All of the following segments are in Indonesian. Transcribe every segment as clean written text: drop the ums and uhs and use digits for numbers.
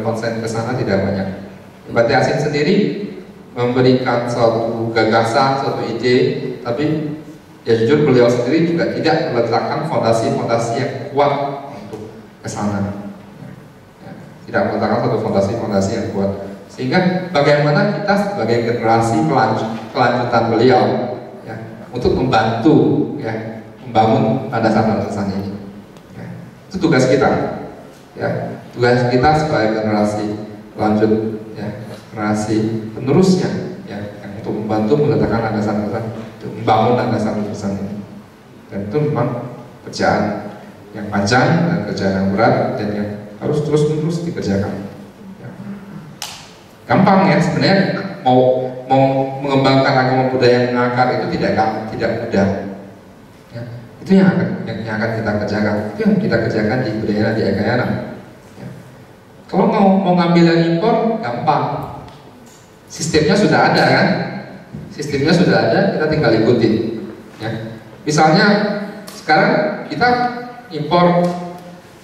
konsen ke sana tidak banyak. Batik asing sendiri memberikan suatu gagasan, suatu ide, tapi ya jujur beliau sendiri juga tidak meletakkan fondasi-fondasi yang kuat untuk ke sana. Ya, tidak meletakkan suatu fondasi-fondasi yang kuat. Sehingga bagaimana kita sebagai generasi kelanjutan beliau ya, untuk membantu ya, membangun landasan-landasan ini. Ya, itu tugas kita. Ya, tugas kita sebagai generasi lanjut ya, generasi penerusnya ya, yang untuk membantu meletakkan landasan-landasan, untuk membangun landasan-landasan ini. Dan itu memang kerjaan yang panjang dan kerjaan yang berat dan yang harus terus-menerus dikerjakan. Ya. Gampang ya sebenarnya mau mengembangkan agama budaya yang mengakar itu tidak mudah. Ya. Itu yang akan kita kerjakan. Itu yang kita kerjakan di Budayana di Ekayana. Ya. Kalau mau ngambil yang impor gampang. Sistemnya sudah ada kan? Sistemnya sudah ada, kita tinggal ikuti. Ya. Misalnya sekarang kita impor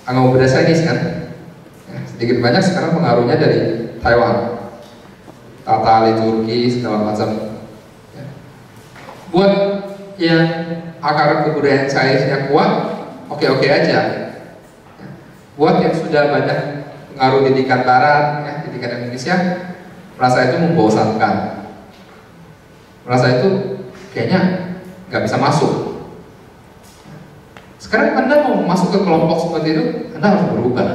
agama budaya Chinese kan? Ya, sedikit banyak sekarang pengaruhnya dari Taiwan, tata liturgi segala macam. Ya. Buat yang akar kebudayaan Chinese-nya kuat, oke-oke aja. Ya. Buat yang sudah banyak pengaruh didikan Barat, ya, didikan Indonesia, merasa itu membosankan, merasa itu kayaknya nggak bisa masuk. Sekarang Anda mau masuk ke kelompok seperti itu, Anda harus berubah.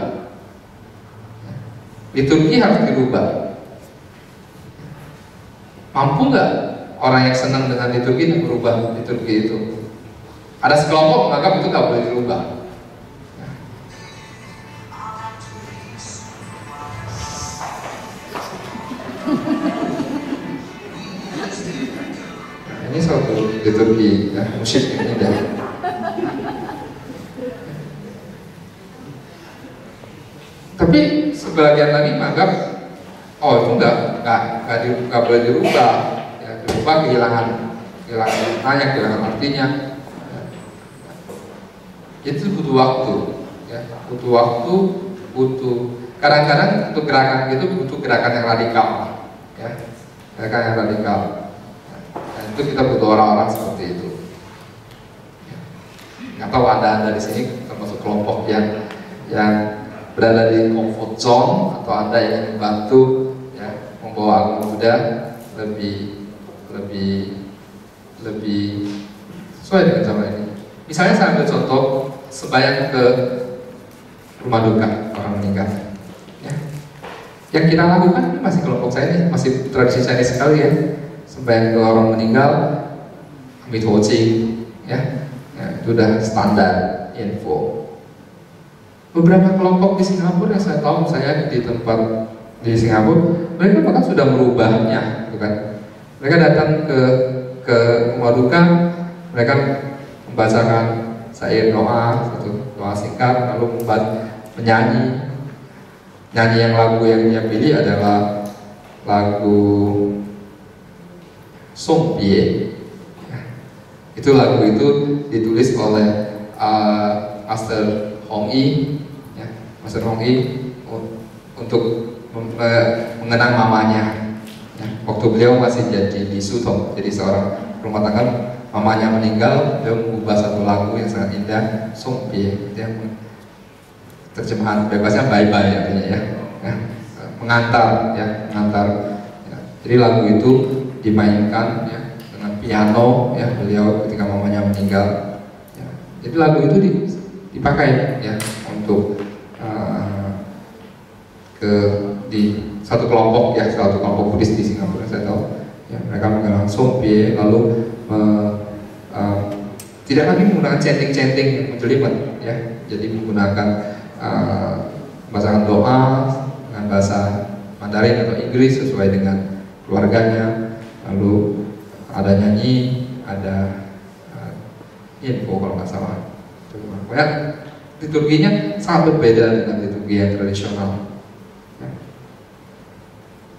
Liturgi harus dirubah. Mampu nggak orang yang senang dengan liturgi dan berubah liturgi itu? Ada sekelompok menganggap itu nggak boleh dirubah. Ini suatu liturgi ya, musik ini dah. Tapi sebagian lagi menganggap oh itu nggak boleh dirubah, ya, dirubah kehilangan maknanya, kehilangan artinya. Ya. Itu butuh waktu, ya, butuh waktu, kadang-kadang untuk gerakan itu butuh gerakan yang radikal, ya, gerakan yang radikal. Itu kita butuh orang-orang seperti itu. Nggak tahu anda di sini termasuk kelompok yang berada di comfort zone atau anda yang membantu ya, membawa agama Buddha lebih sesuai dengan zaman ini. Misalnya saya ambil contoh sembahyang ke rumah duka orang meninggal. Ya. Yang kita lakukan ini masih kelompok saya ini masih tradisi Chinese sekali ya. Sembahyang ke orang meninggal, ambil hoji, ya, itu udah standar info. Beberapa kelompok di Singapura yang saya tahu, saya di tempat di Singapura, mereka bahkan sudah merubahnya, bukan? Mereka datang ke rumah duka, mereka membacakan syair doa singkat, lalu menyanyi yang lagu yang dia pilih adalah lagu Song Bie. Itu lagu itu ditulis oleh Master Hong Yi, ya, Master Hong Yi untuk mengenang mamanya. Ya, waktu beliau masih jadi di Sutong, jadi seorang rumah tangga, mamanya meninggal, beliau mengubah satu lagu yang sangat indah, Song Bie. Yang terjemahan bebasnya bye bye artinya ya, mengantar ya, mengantar. Ya. Jadi lagu itu dimainkan ya, dengan piano ya, beliau ketika mamanya meninggal. Ya. Jadi lagu itu dipakai ya untuk di satu kelompok ya, satu kelompok Buddhis di Singapura saya tahu ya, mereka menggunakan Song Bie, lalu tidak lagi menggunakan chanting yang menjelimet ya, jadi menggunakan bacakan doa dengan bahasa Mandarin atau Inggris sesuai dengan keluarganya, lalu ada nyanyi, ada info kalau nggak salah. Pokoknya liturginya sangat berbeda dengan liturgi yang tradisional. Ya.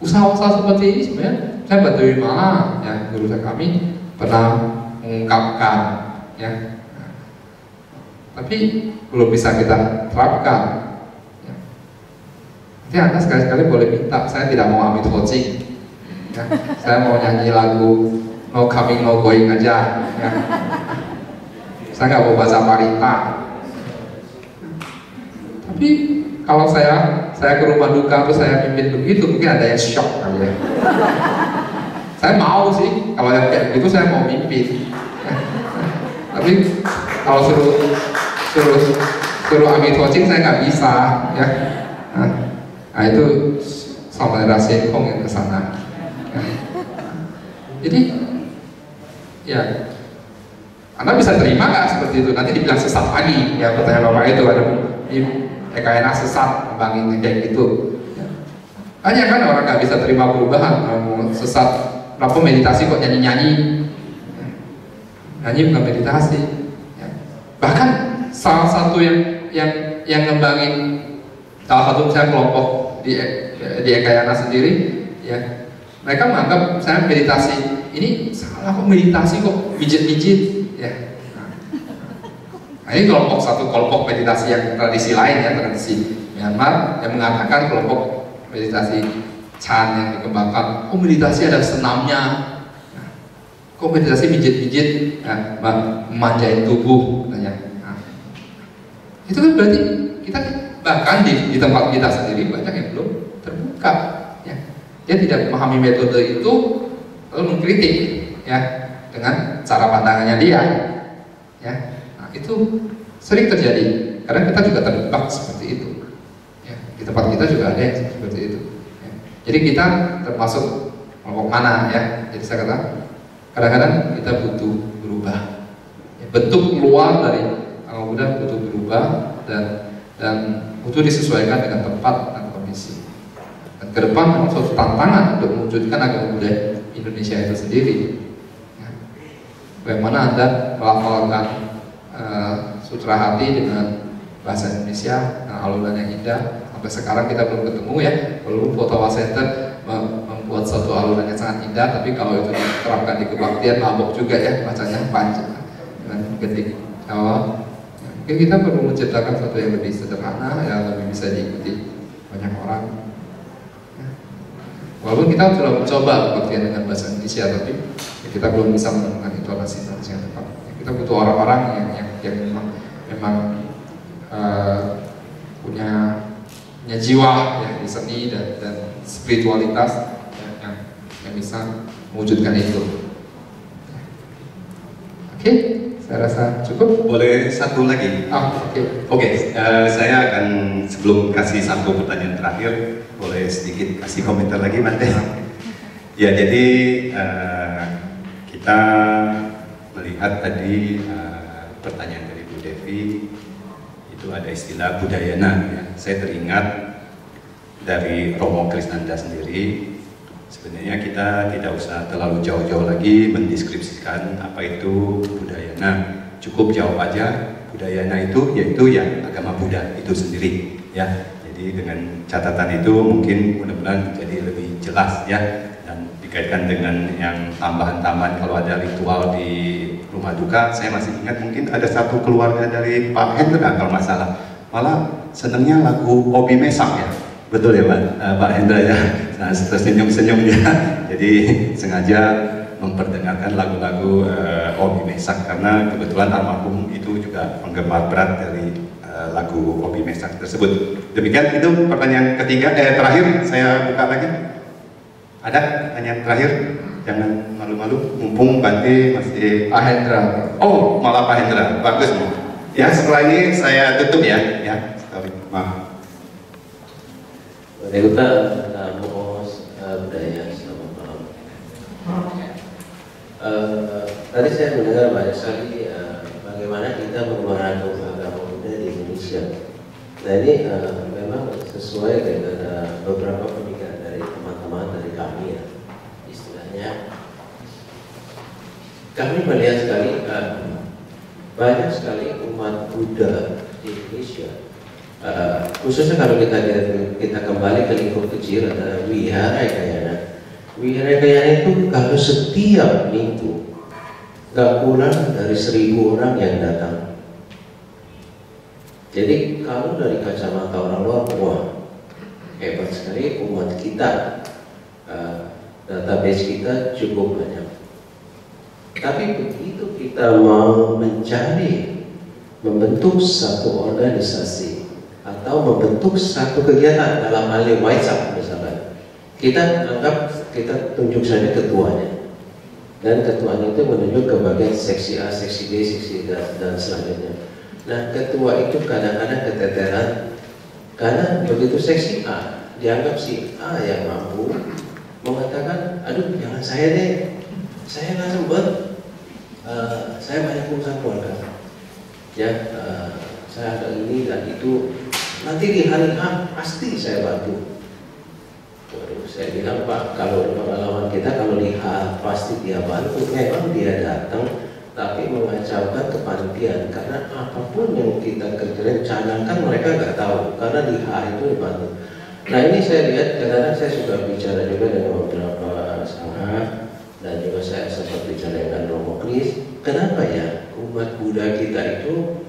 Usaha-usaha seperti ini sebenarnya saya bantu Malah ya, guru kami pernah mengungkapkan ya, tapi belum bisa kita terapkan. Ya. Nanti Nanti Anda sekali-sekali boleh minta, saya tidak mau amit coaching, ya. Saya mau nyanyi lagu No Coming No Going aja, ya. Saya nggak mau baca Marita. Tapi kalau saya ke rumah duka terus saya mimpin begitu, mungkin ada yang shock kali ya. Saya mau sih, kalau yang kayak begitu saya mau mimpin. Tapi kalau suruh ambil coaching saya nggak bisa, ya. Nah itu sama rahasia kong yang kesana. Ya. Jadi, ya, Anda bisa terima nggak seperti itu? Nanti dibilang sesat lagi, ya pertanyaan Bapak itu ada kayaknya sesat, membangin kayak gitu. Ya. Banyak kan orang nggak bisa terima perubahan, mau sesat. Kenapa meditasi kok nyanyi-nyanyi? Ya. Nyanyi bukan meditasi. Ya. Bahkan salah satu yang ngembangin salah satu misalnya kelompok di Ekayana sendiri, ya mereka menganggap saya meditasi ini salah kok meditasi kok pijit-pijit, ya. Nah, ini satu kelompok meditasi yang tradisi lain ya, tradisi Myanmar yang mengatakan kelompok meditasi Chan yang dikembangkan, oh meditasi ada senamnya, nah, kok meditasi pijit-pijit, nah, memanjain tubuh katanya. Nah, itu kan berarti kita bahkan di tempat kita sendiri banyak yang belum terbuka, ya. Dia tidak memahami metode itu lalu mengkritik, ya, dengan cara pandangannya dia, ya. Nah, itu sering terjadi karena kita juga terjebak seperti itu, ya. Di tempat kita juga ada yang seperti itu, ya. Jadi kita termasuk kelompok mana, ya. Jadi saya katakan kadang-kadang kita butuh berubah, ya, bentuk luar dari Agama Buddha butuh berubah dan butuh disesuaikan dengan tempat dan kondisi. Dan ke depan memang suatu tantangan untuk mewujudkan agama Buddha Indonesia itu sendiri. Ya. Bagaimana Anda melafalkan Sutra Hati dengan bahasa Indonesia, alunan yang indah. Sampai sekarang kita belum ketemu, ya. Walaupun Potawa Center membuat satu alunan yang sangat indah, tapi kalau itu diterapkan di kebaktian mabok juga, ya, bacanya panjang dengan gedik Jawa. Mungkin kita perlu menciptakan sesuatu yang lebih sederhana, yang lebih bisa diikuti banyak orang. Ya. Walaupun kita sudah mencoba kebaktian dengan bahasa Indonesia, tapi ya, kita belum bisa menemukan intonasi yang tepat. Ya, kita butuh orang-orang yang memang punya jiwa, ya, di seni dan spiritualitas, ya, yang bisa mewujudkan itu. Oke. Saya rasa cukup. Boleh satu lagi? Oke, saya akan sebelum kasih satu pertanyaan terakhir, boleh sedikit kasih komentar lagi, Mante. Ya, jadi kita melihat tadi pertanyaan dari Bu Devi, itu ada istilah budayana. Ya. Saya teringat dari Romo Krisnanda sendiri. Sebenarnya kita tidak usah terlalu jauh-jauh lagi mendeskripsikan apa itu budayana. Cukup jawab aja, budayana itu yaitu ya agama Buddha itu sendiri, ya. Jadi dengan catatan itu mungkin mudah-mudahan jadi lebih jelas, ya, dan dikaitkan dengan yang tambahan-tambahan kalau ada ritual di rumah duka. Saya masih ingat mungkin ada satu keluarga dari Pak Hendra kalau nggak salah, malah senangnya lagu Obi Mesak, ya. Betul ya Pak Hendra, ya. Nah, tersenyum-senyum dia. Jadi sengaja memperdengarkan lagu-lagu Obi Mesak karena kebetulan almarhum itu juga penggemar berat dari lagu Obi Mesak tersebut. Demikian itu pertanyaan ketiga, terakhir saya buka lagi. Ada pertanyaan terakhir? Jangan malu-malu, mumpung Bante masih Pak Hendra. Oh, malah Pak Hendra, bagus. Ya, setelah ini saya tutup, ya. Sorry, maaf. Duta Namo Buddhaya, selamat malam. Tadi saya mendengar banyak sekali bagaimana kita mengenal agama Buddha di Indonesia. Nah ini memang sesuai dengan beberapa pemikiran dari teman-teman dari kami, ya. Istilahnya kami melihat sekali banyak sekali umat Buddha di Indonesia. Khususnya kalau kita kembali ke lingkup kecil adalah Wihara Ekayana. Wihara Ekayana itu kalau setiap minggu gak kurang dari 1000 orang yang datang. Jadi kalau dari kacamata orang luar, wah hebat sekali umat kita, database kita cukup banyak. Tapi begitu kita mau mencari, membentuk satu organisasi atau membentuk satu kegiatan, dalam hal ini WhatsApp misalnya, kita anggap kita tunjuk saja ketuanya, dan ketuanya itu menunjuk ke bagian seksi A, seksi B, seksi D, dan selanjutnya. Nah, ketua itu kadang-kadang keteteran karena begitu seksi A dianggap si A yang mampu mengatakan, aduh jangan saya deh, saya nggak sempat, saya banyak urusan keluarga, ya, saya ada ini dan itu, nanti di hari H pasti saya bantu. Waduh, saya bilang, Pak, kalau pengalaman kita kalau di H pasti dia bantu, memang dia datang, tapi mengacaukan kepanitiaan karena apapun yang kita kerjakan, canangkan mereka nggak tahu karena di H itu dibantu. Nah, ini saya lihat kadang-kadang saya suka bicara juga dengan beberapa sangat, dan juga saya sempat bicara dengan Romo Kris. Kenapa ya umat Buddha kita itu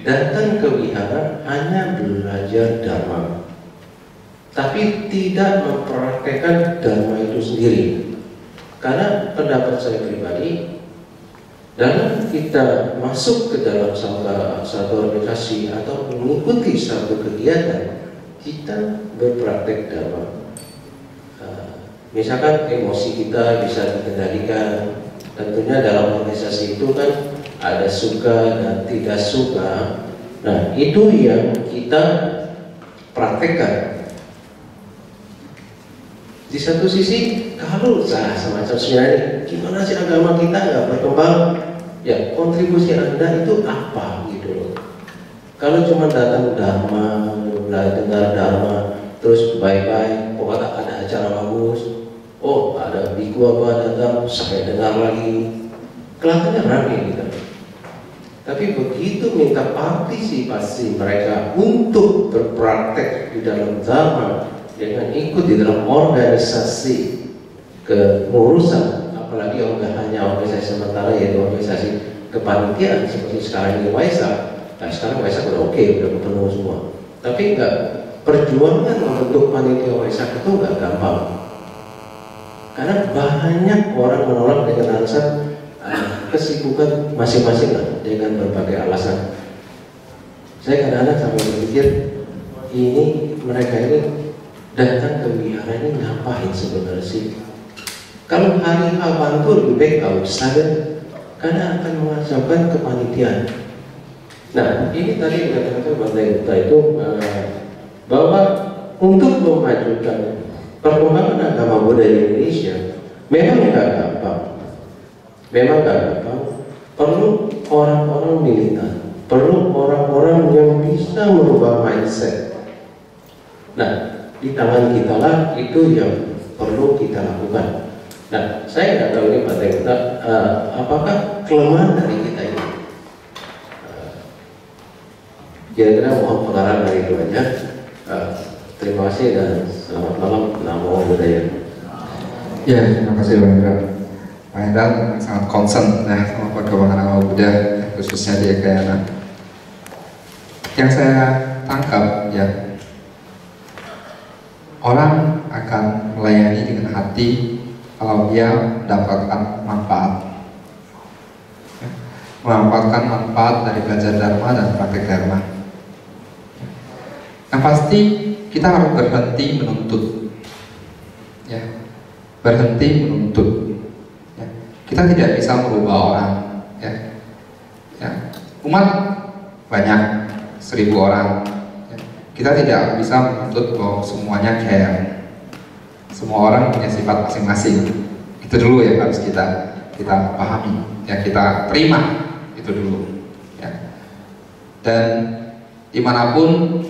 datang ke wihara hanya belajar dharma, tapi tidak mempraktekkan dharma itu sendiri? Karena pendapat saya pribadi, dalam kita masuk ke dalam satu organisasi atau mengikuti satu kegiatan, kita berpraktek dharma. Misalkan emosi kita bisa dikendalikan. Tentunya dalam organisasi itu kan ada suka dan tidak suka. Nah, itu yang kita praktekkan. Di satu sisi, kalau salah semacam sebenarnya, gimana sih agama kita nggak berkembang? Ya, kontribusi Anda itu apa gitu loh. Kalau cuma datang dharma, dengar dharma, terus bye-bye, pokoknya ada acara bagus, oh ada biku apa datang, saya dengar lagi, kelihatannya rame gitu. Tapi begitu minta partisipasi mereka untuk berpraktek di dalam dharma, dengan ikut di dalam organisasi kepengurusan, apalagi hanya organisasi sementara, yaitu organisasi kepanitiaan seperti sekarang ini Waisak. Nah, sekarang Waisak udah oke, udah ketemu semua. Tapi enggak, perjuangan membentuk panitia Waisak itu enggak gampang. Karena banyak orang menolak dengan alasan kesibukan masing-masing dengan berbagai alasan. Saya kadang-kadang sampai berpikir, ini mereka ini datang ke wihara ini ngapain sebenarnya sih? Kalau hari H bantu lebih baik nggak usah deh, karena akan mengacaukan kepanitiaan. Nah, ini tadi kata-kata Bante Gupta itu bahwa untuk memajukan perkembangan agama Buddha di Indonesia memang nggak gampang, perlu orang-orang militan, perlu orang-orang yang bisa merubah mindset. Nah, di tangan kita lah itu yang perlu kita lakukan. Nah, saya nggak tahu ini Bante Gupta, apakah kelemahan dari kita ini? Kira-kira mohon pengarahan dari keduanya. Terima kasih dan selamat malam. Namo Buddhaya. Ya, terima kasih Pak Hendra. Pak Hendra sangat concern ya sama perkembangan agama Buddha, khususnya di Ekayana. Yang saya tangkap ya, orang akan melayani dengan hati kalau dia mendapatkan manfaat. Memanfaatkan manfaat dari belajar dharma dan praktek dharma. Yang pasti kita harus berhenti menuntut, ya, berhenti menuntut. Ya. Kita tidak bisa merubah orang, ya. Ya. Umat banyak 1000 orang. Ya. Kita tidak bisa menuntut bahwa semuanya care. Semua orang punya sifat masing-masing. Itu dulu ya harus kita pahami, ya, kita terima itu dulu. Ya. Dan dimanapun,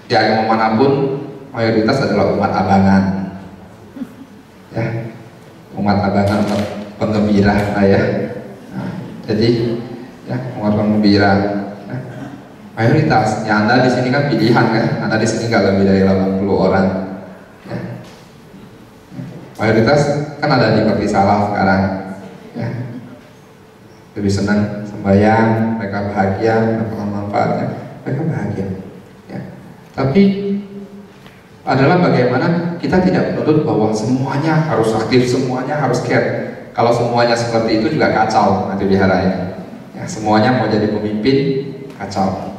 di agama manapun, mayoritas adalah umat abangan, ya, umat abangan, umat penggembira, ya. Nah, jadi, ya, umat penggembira, ya. Mayoritas, ya, Anda di sini kan pilihan kan, Anda di sini nggak lebih dari 80 orang, ya. Mayoritas kan ada di Perti Salah sekarang, ya. Lebih senang sembahyang, mereka bahagia, mendapatkan manfaatnya, mereka bahagia. Tapi adalah bagaimana kita tidak menuntut bahwa semuanya harus aktif, semuanya harus care. Kalau semuanya seperti itu juga kacau nanti wiharanya. Ya, semuanya mau jadi pemimpin, kacau.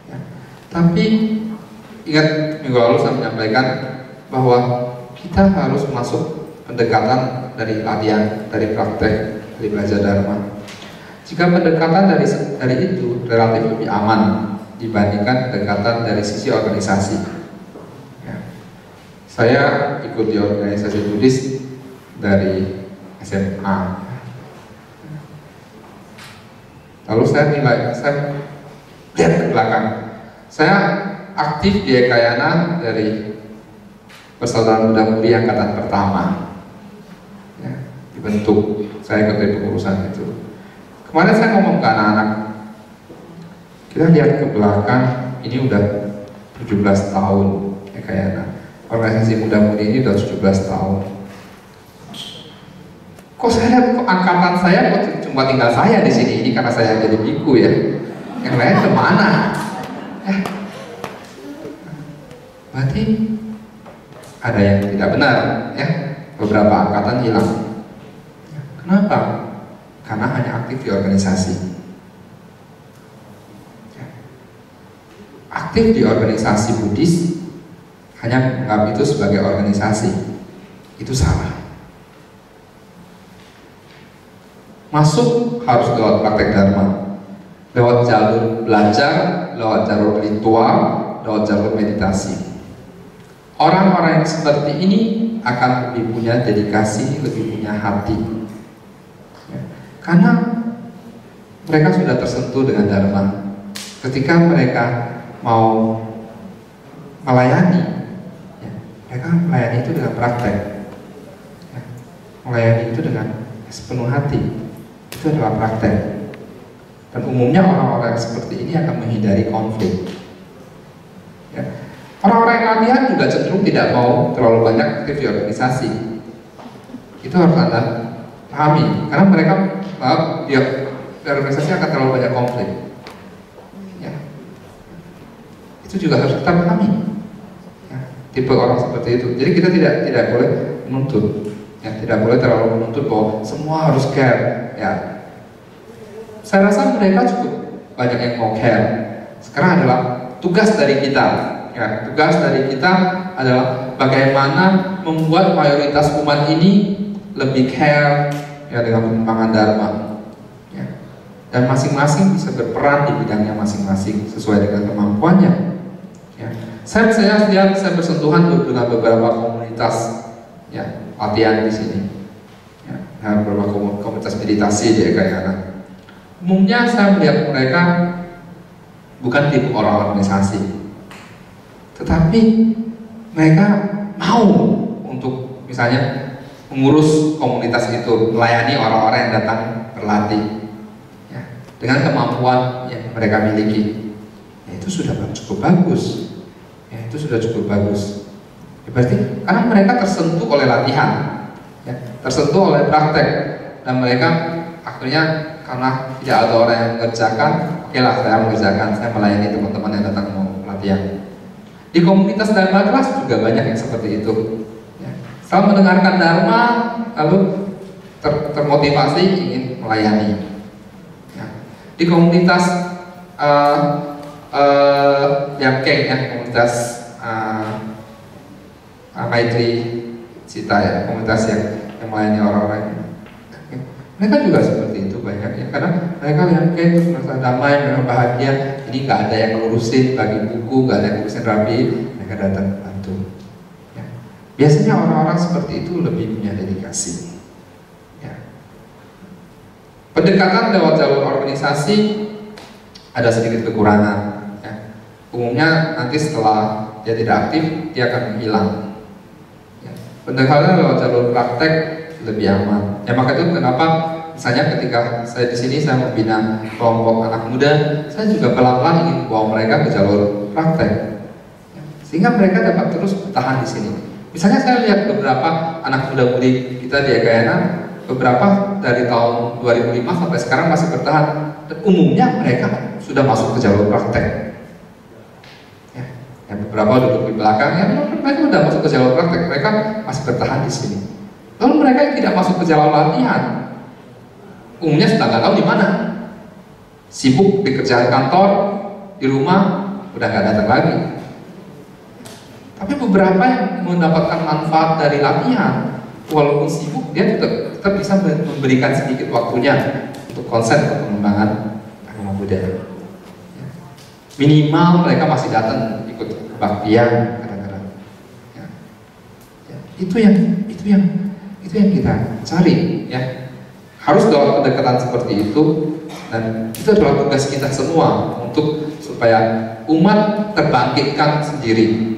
Ya. Tapi ingat minggu lalu saya menyampaikan bahwa kita harus masuk pendekatan dari latihan, dari praktek, dari belajar Dharma. Jika pendekatan dari itu relatif lebih aman dibandingkan pendekatan dari sisi organisasi. Ya. Saya ikut di organisasi Buddhis dari SMA. Lalu saya lihat ke belakang. Saya aktif di Ekayana dari Persaudaraan Buddha Muri angkatan pertama. Ya, dibentuk. Saya ikut dari pengurusan itu. Kemarin saya ngomong ke anak-anak, kita lihat ke belakang, ini udah 17 tahun Ekayana. Organisasi Buddha Muri ini udah 17 tahun. Kok saya lihat kok angkatan saya kok cuma tinggal saya di sini, ini karena saya jadi biku ya. Yang lain kemana? Berarti ada yang tidak benar ya. Beberapa angkatan hilang. Kenapa? Karena hanya aktif di organisasi. Aktif di organisasi Buddhis hanya menganggap itu sebagai organisasi. Itu salah. Masuk harus lewat praktek Dharma, lewat jalur belajar, lewat jalur ritual, lewat jalur meditasi. Orang-orang yang seperti ini akan lebih punya dedikasi, lebih punya hati ya. Karena mereka sudah tersentuh dengan Dharma. Ketika mereka mau melayani ya, mereka melayani itu dengan praktek ya. Melayani itu dengan sepenuh hati. Itu adalah praktek. Dan umumnya orang-orang seperti ini akan menghindari konflik ya. Orang-orang yang latihan juga cenderung tidak mau terlalu banyak aktif di organisasi. Itu harus Anda pahami. Karena mereka di organisasi akan terlalu banyak konflik ya. Itu juga harus kita pahami ya. Tipe orang seperti itu. Jadi kita tidak boleh menuntut ya, tidak boleh terlalu menuntut bahwa semua harus care ya. Saya rasa mereka cukup banyak yang mau care. Sekarang adalah tugas dari kita ya, tugas dari kita adalah bagaimana membuat mayoritas umat ini lebih care ya dengan pengembangan Dharma ya. Dan masing-masing bisa berperan di bidangnya masing-masing sesuai dengan kemampuannya ya. Saya bersentuhan dengan beberapa komunitas ya, latihan di sini ya, beberapa komunitas meditasi di Ekayana. Umumnya saya melihat mereka bukan tipe orang organisasi, tetapi mereka mau untuk misalnya mengurus komunitas itu, melayani orang-orang yang datang berlatih ya, dengan kemampuan yang mereka miliki ya, itu sudah cukup bagus ya, itu sudah cukup bagus ya. Berarti karena mereka tersentuh oleh latihan ya, tersentuh oleh praktek, dan mereka akhirnya karena tidak ada orang yang mengerjakan, oke lah saya mengerjakan, saya melayani teman-teman yang datang mau latihan. Di komunitas Dharma kelas juga banyak yang seperti itu ya. Setelah mendengarkan Dharma lalu termotivasi ingin melayani ya. Di komunitas Yamkeng ya, komunitas Maitri Cita ya, komunitas yang melayani orang-orang ya. Mereka juga seperti itu banyak ya, karena mereka Yamkeng terus merasa damai, mereka bahagia. Ini nggak ada yang ngurusin bagi buku, nggak ada yang ngurusin rapi, mereka datang bantu ya. Biasanya orang-orang seperti itu lebih punya dedikasi ya. Pendekatan lewat jalur organisasi ada sedikit kekurangan ya. Umumnya nanti setelah dia tidak aktif, dia akan hilang ya. Pendekatan lewat jalur praktek lebih aman ya. Maka itu kenapa misalnya ketika saya di sini saya membina kelompok anak muda, saya juga pelan-pelan ingin bawa mereka ke jalur praktek ya, sehingga mereka dapat terus bertahan di sini. Misalnya saya lihat beberapa anak muda-mudi kita di Ekayana, beberapa dari tahun 2005 sampai sekarang masih bertahan, dan umumnya mereka sudah masuk ke jalur praktek ya. yang beberapa duduk di belakang, yang mereka sudah masuk ke jalur praktek, mereka masih bertahan di sini. Lalu mereka yang tidak masuk ke jalur latihan, umumnya sudah nggak tahu di mana, sibuk di kerjaan kantor, di rumah udah nggak datang lagi. Tapi beberapa yang mendapatkan manfaat dari latihan, walaupun sibuk, dia tetap bisa memberikan sedikit waktunya untuk konsen ke pengembangan agama Buddha. Minimal mereka masih datang ikut kebaktian kadang-kadang. Itu yang kita cari, ya. Harus dalam pendekatan seperti itu, dan itu adalah tugas kita semua untuk supaya umat terbangkitkan sendiri.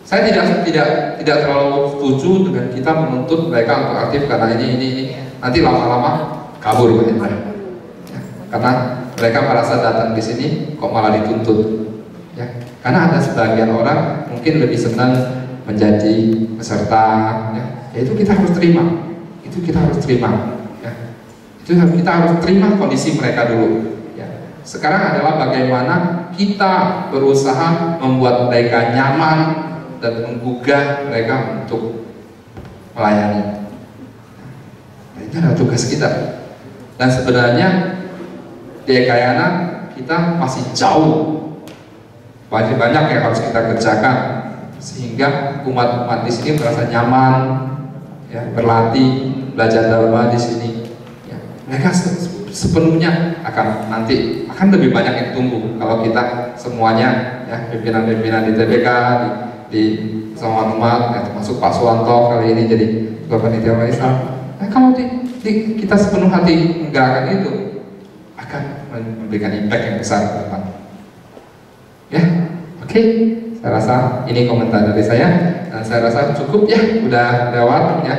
Saya tidak terlalu setuju dengan kita menuntut mereka untuk aktif karena ini nanti lama-lama kabur, Pak Indra. Ya, karena mereka merasa datang di sini kok malah dituntut. Ya, karena ada sebagian orang mungkin lebih senang menjadi peserta. Ya, itu kita harus terima. Itu kita harus terima. Ya, itu kita harus terima kondisi mereka dulu. Ya, sekarang adalah bagaimana kita berusaha membuat mereka nyaman dan menggugah mereka untuk melayani. Nah, itu adalah tugas kita. Dan sebenarnya di Ekayana kita masih jauh, banyak yang harus kita kerjakan sehingga umat-umat di sini merasa nyaman, ya, berlatih, belajar dharma di sini. Ya, mereka sepenuhnya akan lebih banyak yang tumbuh kalau kita semuanya, ya, pimpinan-pimpinan di TBK, di sama umat, ya, termasuk Pak Suwanto kali ini jadi Bapak Panitia Waisak. Nah, kalau kita sepenuh hati menggerakkan itu, akan memberikan impact yang besar ke depan. Ya, oke. Saya rasa ini komentar dari saya, dan saya rasa cukup ya, udah lewat ya.